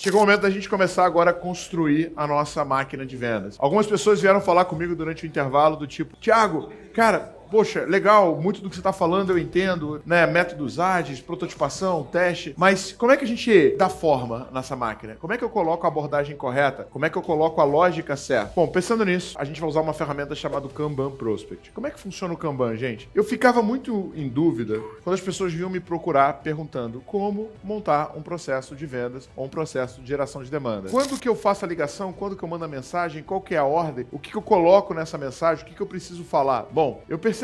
Chegou o momento da gente começar agora a construir a nossa máquina de vendas. Algumas pessoas vieram falar comigo durante o intervalo do tipo, Thiago, cara, poxa, legal, muito do que você está falando eu entendo, né? Métodos ágeis, prototipação, teste, mas como é que a gente dá forma nessa máquina? Como é que eu coloco a abordagem correta? Como é que eu coloco a lógica certa? Bom, pensando nisso, a gente vai usar uma ferramenta chamada Kanban Prospect. Como é que funciona o Kanban, gente? Eu ficava muito em dúvida quando as pessoas vinham me procurar perguntando como montar um processo de vendas ou um processo de geração de demanda. Quando que eu faço a ligação? Quando que eu mando a mensagem? Qual que é a ordem? O que eu coloco nessa mensagem? O que eu preciso falar? Bom, eu percebi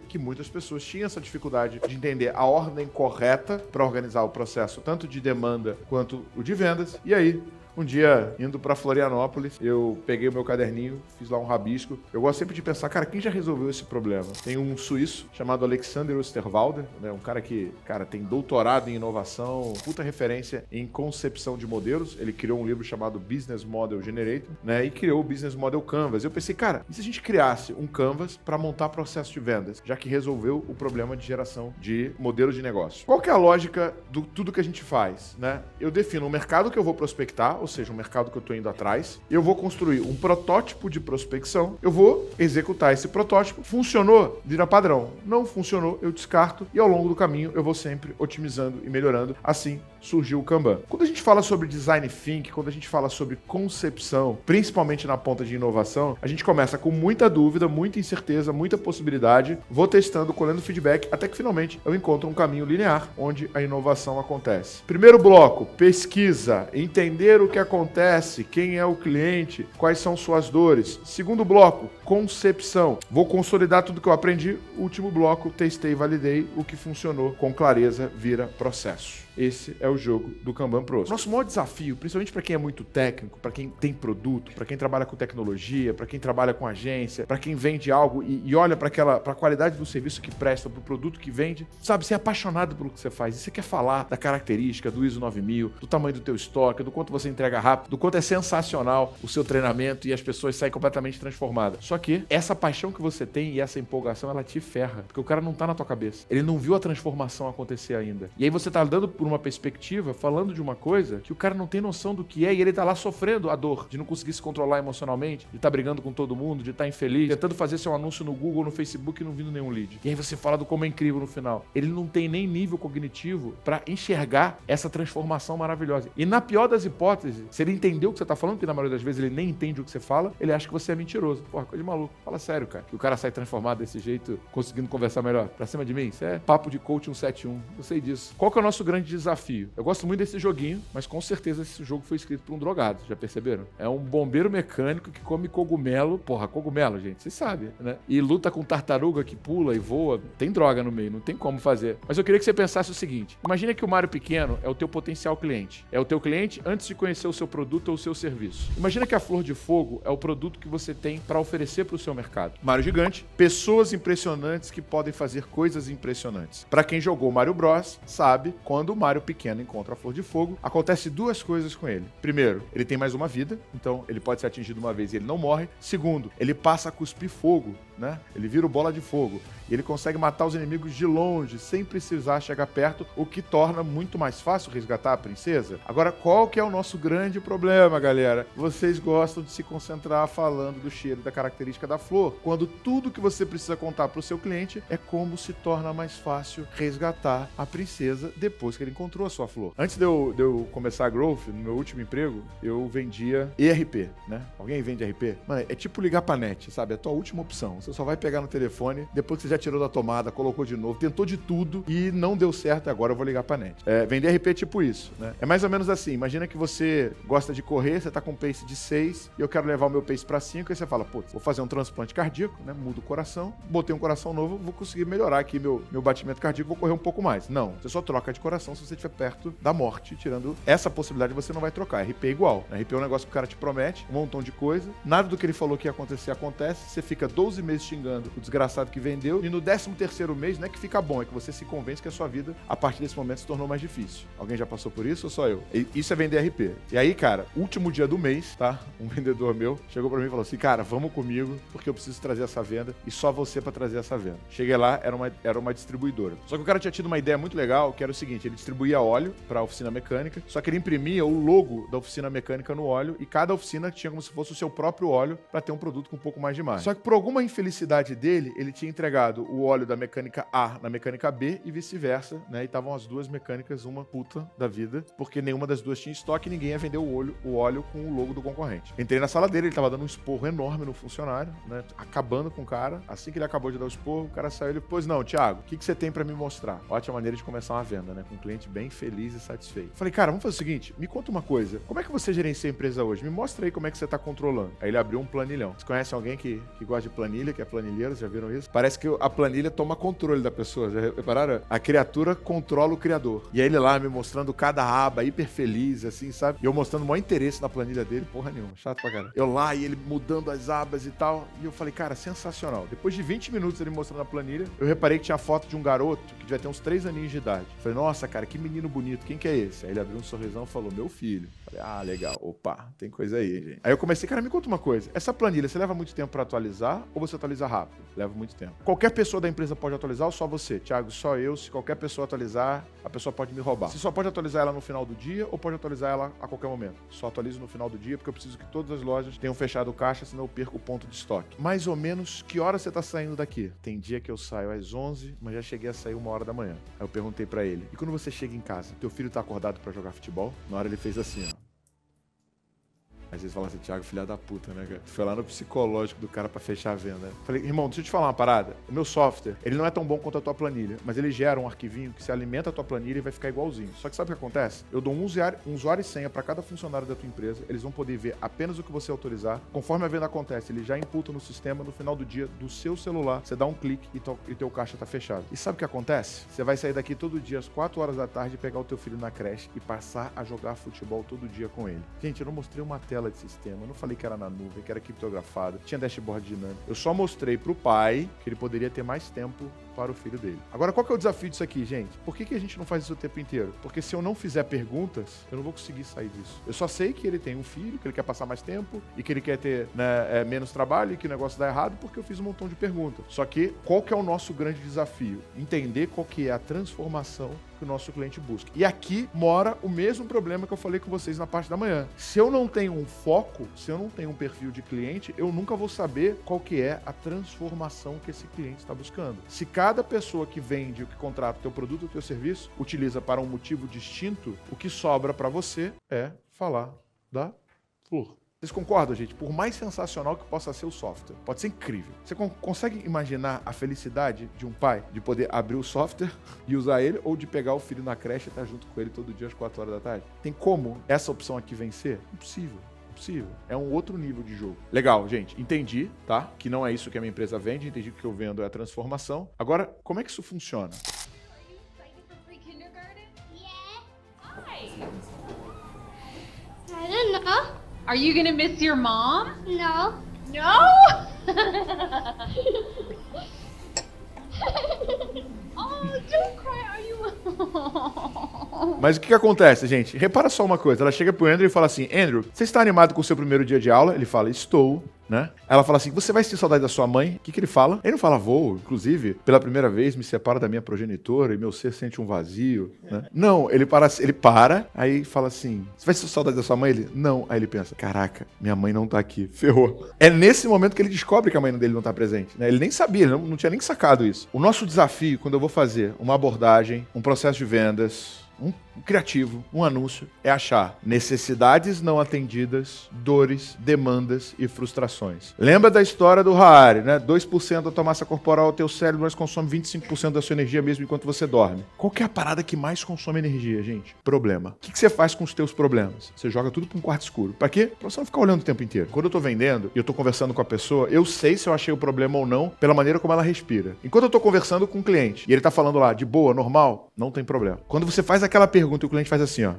que muitas pessoas tinham essa dificuldade de entender a ordem correta para organizar o processo, tanto de demanda quanto o de vendas. E aí, um dia, indo para Florianópolis, eu peguei o meu caderninho, fiz lá um rabisco. Eu gosto sempre de pensar, cara, quem já resolveu esse problema? Tem um suíço chamado Alexander Osterwalder, né? Um cara que, tem doutorado em inovação, puta referência em concepção de modelos. Ele criou um livro chamado Business Model Generator, né? E criou o Business Model Canvas. Eu pensei, cara, e se a gente criasse um Canvas para montar processo de vendas, já que resolveu o problema de geração de modelos de negócio? Qual que é a lógica do tudo que a gente faz, né? Eu defino o mercado que eu vou prospectar, ou seja, um mercado que eu estou indo atrás. Eu vou construir um protótipo de prospecção. Eu vou executar esse protótipo. Funcionou? Vira padrão. Não funcionou? Eu descarto. E ao longo do caminho eu vou sempre otimizando e melhorando. Assim surgiu o Kanban. Quando a gente fala sobre design thinking, quando a gente fala sobre concepção, principalmente na ponta de inovação, a gente começa com muita dúvida, muita incerteza, muita possibilidade. Vou testando, colhendo feedback, até que finalmente eu encontro um caminho linear onde a inovação acontece. Primeiro bloco, pesquisa, entender o que acontece, quem é o cliente, quais são suas dores. Segundo bloco, concepção. Vou consolidar tudo que eu aprendi. Último bloco, testei, validei. O que funcionou com clareza vira processo. Esse é o jogo do Kanban Prospect. Nosso maior desafio, principalmente para quem é muito técnico, para quem tem produto, para quem trabalha com tecnologia, para quem trabalha com agência, para quem vende algo e olha para a qualidade do serviço que presta, para o produto que vende, sabe, você é apaixonado pelo que você faz e você quer falar da característica do ISO 9000, do tamanho do teu estoque, do quanto você entrega rápido, do quanto é sensacional o seu treinamento e as pessoas saem completamente transformadas. Só que essa paixão que você tem e essa empolgação, ela te ferra, porque o cara não tá na tua cabeça. Ele não viu a transformação acontecer ainda. E aí você tá dando por uma perspectiva, falando de uma coisa que o cara não tem noção do que é e ele tá lá sofrendo a dor de não conseguir se controlar emocionalmente, de estar brigando com todo mundo, de estar infeliz, tentando fazer seu anúncio no Google, no Facebook e não vindo nenhum lead. E aí você fala do como é incrível no final. Ele não tem nem nível cognitivo para enxergar essa transformação maravilhosa. E na pior das hipóteses, se ele entendeu o que você tá falando, porque na maioria das vezes ele nem entende o que você fala, ele acha que você é mentiroso. Porra, coisa de maluco. Fala sério, cara. Que o cara sai transformado desse jeito, conseguindo conversar melhor. Pra cima de mim, isso é papo de coach 171. Eu sei disso. Qual que é o nosso grande desafio? Eu gosto muito desse joguinho, mas com certeza esse jogo foi escrito por um drogado, já perceberam? É um bombeiro mecânico que come cogumelo. Porra, cogumelo, gente, vocês sabem, né? E luta com tartaruga que pula e voa. Tem droga no meio, não tem como fazer. Mas eu queria que você pensasse o seguinte. Imagina que o Mário pequeno é o teu potencial cliente. É o teu cliente antes de conhecer o seu produto ou o seu serviço. Imagina que a Flor de Fogo é o produto que você tem para oferecer para o seu mercado. Mário gigante, pessoas impressionantes que podem fazer coisas impressionantes. Para quem jogou Mario Bros, sabe, quando o Mário pequeno encontra a Flor de Fogo, acontece duas coisas com ele. Primeiro, ele tem mais uma vida, então ele pode ser atingido uma vez e ele não morre. Segundo, ele passa a cuspir fogo, né? Ele vira o bola de fogo. E ele consegue matar os inimigos de longe, sem precisar chegar perto, o que torna muito mais fácil resgatar a princesa. Agora, qual que é o nosso grande problema, galera? Vocês gostam de se concentrar falando do cheiro e da característica da flor, quando tudo que você precisa contar para o seu cliente é como se torna mais fácil resgatar a princesa depois que ele encontrou a sua flor. Antes de eu começar a Growth, no meu último emprego, eu vendia ERP, né? Alguém vende ERP? Mano, é tipo ligar pra net, sabe? É a tua última opção. Você só vai pegar no telefone, depois que você já tirou da tomada, colocou de novo, tentou de tudo e não deu certo, agora eu vou ligar pra net. Vender ERP é tipo isso, né? É mais ou menos assim, imagina que você gosta de correr, você tá com um pace de 6 e eu quero levar o meu pace pra 5, aí você fala, pô, vou fazer um transplante cardíaco, né? Mudo o coração, botei um coração novo, vou conseguir melhorar aqui meu batimento cardíaco, vou correr um pouco mais. Não, você só troca de coração se você estiver perto da morte, tirando essa possibilidade você não vai trocar. RP é igual. RP é um negócio que o cara te promete, um montão de coisa, nada do que ele falou que ia acontecer acontece, você fica 12 meses xingando o desgraçado que vendeu e no 13º mês não é que fica bom, é que você se convence que a sua vida, a partir desse momento, se tornou mais difícil. Alguém já passou por isso ou só eu? Isso é vender RP. E aí, cara, último dia do mês, tá? Um vendedor meu chegou pra mim e falou assim, cara, vamos comigo, porque eu preciso trazer essa venda e só você pra trazer essa venda. Cheguei lá, era uma distribuidora. Só que o cara tinha tido uma ideia muito legal, que era o seguinte, ele distribuía óleo pra oficina mecânica, só que ele imprimia o logo da oficina mecânica no óleo e cada oficina tinha como se fosse o seu próprio óleo pra ter um produto com um pouco mais de margem. Só que por alguma infelicidade dele, ele tinha entregado o óleo da mecânica A na mecânica B e vice-versa, né? E estavam as duas mecânicas uma puta da vida, porque nenhuma das duas tinha estoque e ninguém ia vender o óleo com o logo do concorrente. Entrei na sala dele, ele tava dando um esporro enorme no funcionário, né? Acabando com o cara. Assim que ele acabou de dar o esporro, o cara saiu e ele, pois não, Thiago, o que você tem pra me mostrar? Ótima maneira de começar uma venda, né? Com um cliente bem feliz e satisfeito. Falei, cara, vamos fazer o seguinte, me conta uma coisa, como é que você gerencia a empresa hoje? Me mostra aí como é que você tá controlando. Aí ele abriu um planilhão. Vocês conhecem alguém que gosta de planilha, que é planilheiro, já viram isso? Parece que a planilha toma controle da pessoa, já repararam? A criatura controla o criador. E aí ele lá me mostrando cada aba, hiper feliz, assim, sabe? E eu mostrando o maior interesse na planilha dele, porra nenhuma, chato pra caramba. Eu lá e ele mudando as abas e tal, e eu falei, cara, sensacional. Depois de 20 minutos ele mostrando a planilha, eu reparei que tinha foto de um garoto que devia ter uns 3 aninhos de idade. Falei, nossa, cara, que menino bonito, quem que é esse? Aí ele abriu um sorrisão e falou, meu filho. Falei, ah, legal, opa, tem coisa aí, gente. Aí eu comecei, cara, me conta uma coisa, essa planilha, você leva muito tempo pra atualizar ou você atualiza rápido? Leva muito tempo. Qualquer pessoa da empresa pode atualizar ou só você? Thiago, só eu, se qualquer pessoa atualizar, a pessoa pode me roubar. Você só pode atualizar ela no final do dia ou pode atualizar ela a qualquer momento? Só atualizo no final do dia porque eu preciso que todas as lojas tenham fechado o caixa, senão eu perco o ponto de estoque. Mais ou menos, que hora você tá saindo daqui? Tem dia que eu saio às 11, mas já cheguei a sair 1h da manhã. Aí eu perguntei pra ele, e quando você chega em casa, teu filho tá acordado pra jogar futebol? Na hora ele fez assim, ó. Às vezes fala assim, Thiago, filha da puta, né, cara? Foi lá no psicológico do cara pra fechar a venda. Falei, irmão, deixa eu te falar uma parada. O meu software, ele não é tão bom quanto a tua planilha, mas ele gera um arquivinho que se alimenta a tua planilha e vai ficar igualzinho. Só que sabe o que acontece? Eu dou um usuário e senha pra cada funcionário da tua empresa, eles vão poder ver apenas o que você autorizar. Conforme a venda acontece, ele já imputa no sistema, no final do dia, do seu celular, você dá um clique e teu caixa tá fechado. E sabe o que acontece? Você vai sair daqui todo dia às 4 horas da tarde, pegar o teu filho na creche e passar a jogar futebol todo dia com ele. Gente, eu não mostrei uma tela de sistema, eu não falei que era na nuvem, que era criptografado, tinha dashboard dinâmico. Eu só mostrei pro pai que ele poderia ter mais tempo para o filho dele. Agora, qual que é o desafio disso aqui, gente? Por que a gente não faz isso o tempo inteiro? Porque se eu não fizer perguntas, eu não vou conseguir sair disso. Eu só sei que ele tem um filho, que ele quer passar mais tempo e que ele quer ter, né, menos trabalho e que o negócio dá errado porque eu fiz um montão de perguntas. Só que qual que é o nosso grande desafio? Entender qual que é a transformação que o nosso cliente busca. E aqui mora o mesmo problema que eu falei com vocês na parte da manhã. Se eu não tenho um foco, se eu não tenho um perfil de cliente, eu nunca vou saber qual que é a transformação que esse cliente está buscando. Se cada pessoa que vende ou que contrata o teu produto ou o teu serviço utiliza para um motivo distinto, o que sobra para você é falar da flor. Vocês concordam, gente? Por mais sensacional que possa ser o software, pode ser incrível. Você consegue imaginar a felicidade de um pai de poder abrir o software e usar ele, ou de pegar o filho na creche e estar junto com ele todo dia às 4 horas da tarde? Tem como essa opção aqui vencer? Impossível. Impossível. É um outro nível de jogo. Legal, gente. Entendi, tá? Que não é isso que a minha empresa vende. Entendi que o que eu vendo é a transformação. Agora, como é que isso funciona? I don't know. Are you gonna miss your mom? No. No? Oh, don't cry. Are you? Mas o que acontece, gente? Repara só uma coisa. Ela chega pro Andrew e fala assim, Andrew, você está animado com o seu primeiro dia de aula? Ele fala, estou. Né? Ela fala assim, você vai sentir saudade da sua mãe? O que ele fala? Ele não fala, vou, inclusive, pela primeira vez me separo da minha progenitora e meu ser sente um vazio. Né? Não, ele para, aí fala assim, você vai sentir saudade da sua mãe? Ele, não. Aí ele pensa, caraca, minha mãe não tá aqui, ferrou. É nesse momento que ele descobre que a mãe dele não tá presente. Né? Ele nem sabia, ele não tinha nem sacado isso. O nosso desafio, quando eu vou fazer uma abordagem, um processo de vendas, um criativo, um anúncio, é achar necessidades não atendidas, dores, demandas e frustrações. Lembra da história do Harari, né? 2% da tua massa corporal, o teu cérebro, mas consome 25% da sua energia mesmo enquanto você dorme. Qual que é a parada que mais consome energia, gente? Problema. O que você faz com os teus problemas? Você joga tudo para um quarto escuro. Pra quê? Pra você não ficar olhando o tempo inteiro. Quando eu tô vendendo e eu tô conversando com a pessoa, eu sei se eu achei o problema ou não pela maneira como ela respira. Enquanto eu tô conversando com o cliente e ele tá falando lá de boa, normal, não tem problema. Quando você faz aquela pergunta e o cliente faz assim, ó.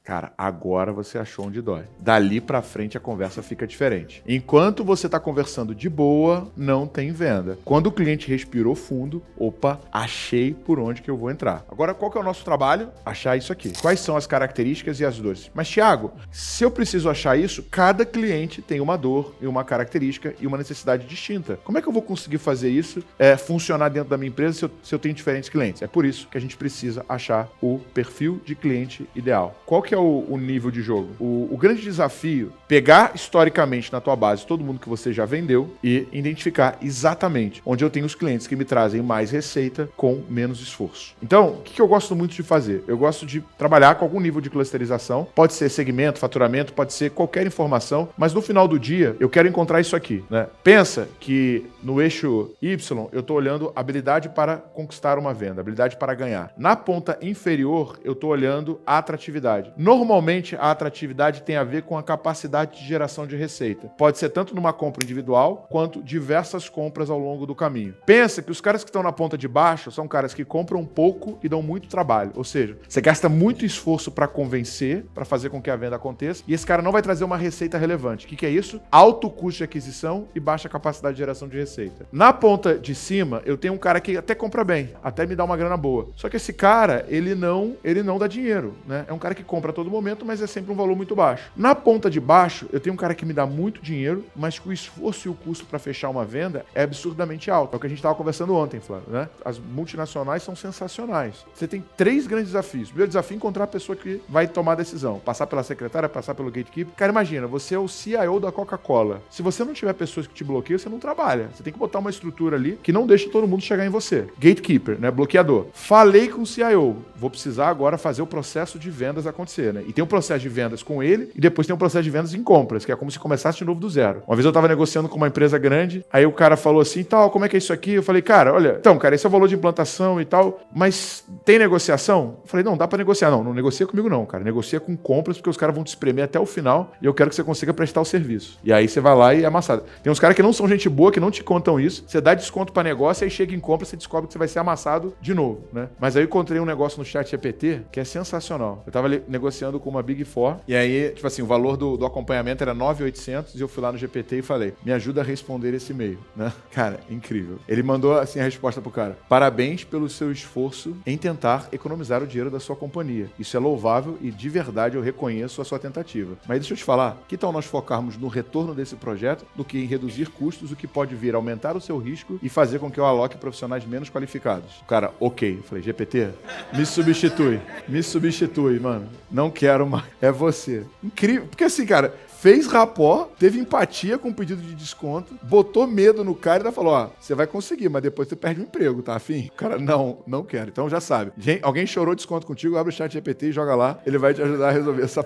Cara, agora você achou onde dói. Dali pra frente a conversa fica diferente. Enquanto você tá conversando de boa, não tem venda. Quando o cliente respirou fundo, opa, achei por onde que eu vou entrar. Agora, qual que é o nosso trabalho? Achar isso aqui. Quais são as características e as dores? Mas, Thiago, se eu preciso achar isso, cada cliente tem uma dor e uma característica e uma necessidade distinta. Como é que eu vou conseguir fazer isso funcionar dentro da minha empresa se eu tenho diferentes clientes? É por isso que a gente precisa achar o perfil de cliente ideal. Qual que é o nível de jogo? O grande desafio, pegar historicamente na tua base todo mundo que você já vendeu e identificar exatamente onde eu tenho os clientes que me trazem mais receita com menos esforço. Então, o que eu gosto muito de fazer? Eu gosto de trabalhar com algum nível de clusterização. Pode ser segmento, faturamento, pode ser qualquer informação, mas no final do dia eu quero encontrar isso aqui, né? Pensa que no eixo Y eu estou olhando habilidade para conquistar uma venda, habilidade para ganhar. Na ponta inferior eu estou olhando a atratividade. Normalmente a atratividade tem a ver com a capacidade de geração de receita. Pode ser tanto numa compra individual quanto diversas compras ao longo do caminho. Pensa que os caras que estão na ponta de baixo são caras que compram pouco e dão muito trabalho. Ou seja, você gasta muito esforço para convencer, para fazer com que a venda aconteça, e esse cara não vai trazer uma receita relevante. O que é isso? Alto custo de aquisição e baixa capacidade de geração de receita. Na ponta de cima, eu tenho um cara que até compra bem, até me dá uma grana boa. Só que esse cara, ele não dá dinheiro, né? É um cara que compra a todo momento, mas é sempre um valor muito baixo. Na ponta de baixo, eu tenho um cara que me dá muito dinheiro, mas que o esforço e o custo para fechar uma venda é absurdamente alto. É o que a gente estava conversando ontem, Flávio, né? As multinacionais são sensacionais. Você tem 3 grandes desafios. O primeiro desafio é encontrar a pessoa que vai tomar a decisão. Passar pela secretária, passar pelo gatekeeper. Cara, imagina, você é o CIO da Coca-Cola. Se você não tiver pessoas que te bloqueiam, você não trabalha. Você tem que botar uma estrutura ali que não deixe todo mundo chegar em você. Gatekeeper, né? Bloqueador. Falei com o CIO. Vou precisar agora fazer o processo de vendas acontecer, né? E tem um processo de vendas com ele e depois tem um processo de vendas em compras, que é como se começasse de novo do zero. Uma vez eu tava negociando com uma empresa grande, aí o cara falou assim, tal, como é que é isso aqui? Eu falei, cara, olha, então, cara, esse é o valor de implantação e tal, mas tem negociação? Eu falei, não, dá pra negociar. Não negocia comigo não, cara. Negocia com compras, porque os caras vão te espremer até o final e eu quero que você consiga prestar o serviço. E aí você vai lá e é amassado. Tem uns caras que não são gente boa, que não te contam isso, você dá desconto pra negócio, aí chega em compra, você descobre que você vai ser amassado de novo, né? Mas aí eu encontrei um negócio no chat GPT que é sensacional. Eu tava negociando com uma Big Four e aí, tipo assim, o valor do acompanhamento era 9.800 e eu fui lá no GPT e falei, me ajuda a responder esse e-mail, né? Cara, incrível. Ele mandou assim a resposta pro cara, parabéns pelo seu esforço em tentar economizar o dinheiro da sua companhia. Isso é louvável e de verdade eu reconheço a sua tentativa. Mas deixa eu te falar, que tal nós focarmos no retorno desse projeto do que em reduzir custos, o que pode vir a aumentar o seu risco e fazer com que eu aloque profissionais menos qualificados? O cara, ok. Eu falei, GPT, me substitui, mano. Não quero mais. É você. Incrível. Porque assim, cara, fez rapport, teve empatia com o pedido de desconto, botou medo no cara e ainda falou, ó, você vai conseguir, mas depois você perde o emprego, tá afim? O cara, não quero. Então já sabe. Alguém chorou desconto contigo, abre o chat GPT e joga lá, ele vai te ajudar a resolver essa